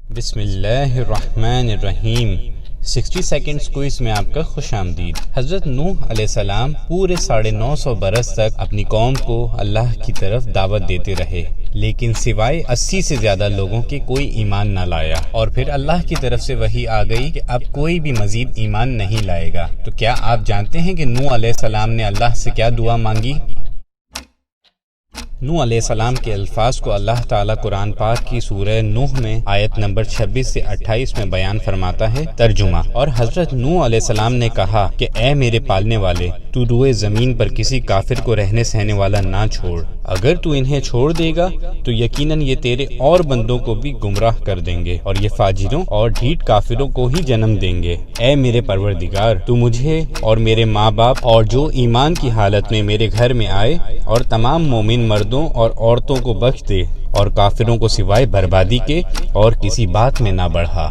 بسم اللہ الرحمن الرحیم 60 سیکنڈز کوئز میں آپ کا خوش آمدید۔ حضرت نوح علیہ السلام پورے 950 برس تک اپنی قوم کو اللہ کی طرف دعوت دیتے رہے، لیکن سوائے 80 سے زیادہ لوگوں کے کوئی ایمان نہ لایا، اور پھر اللہ کی طرف سے وحی آ گئی کہ اب کوئی بھی مزید ایمان نہیں لائے گا۔ تو کیا آپ جانتے ہیں کہ نوح علیہ السلام نے اللہ سے کیا دعا مانگی؟ نوح علیہ السلام کے الفاظ کو اللہ تعالیٰ قرآن پاک کی سورہ نوح میں آیت نمبر 26 سے 28 میں بیان فرماتا ہے۔ ترجمہ: اور حضرت نوح علیہ السلام نے کہا کہ اے میرے پالنے والے، تو روئے زمین پر کسی کافر کو رہنے سہنے والا نہ چھوڑ۔ اگر تو انہیں چھوڑ دے گا تو یقیناً یہ تیرے اور بندوں کو بھی گمراہ کر دیں گے، اور یہ فاجروں اور ڈھیٹ کافروں کو ہی جنم دیں گے۔ اے میرے پروردگار، تو مجھے اور میرے ماں باپ اور جو ایمان کی حالت میں میرے گھر میں آئے اور تمام مومن مردوں اور عورتوں کو بخش دے، اور کافروں کو سوائے بربادی کے اور کسی بات میں نہ بڑھا۔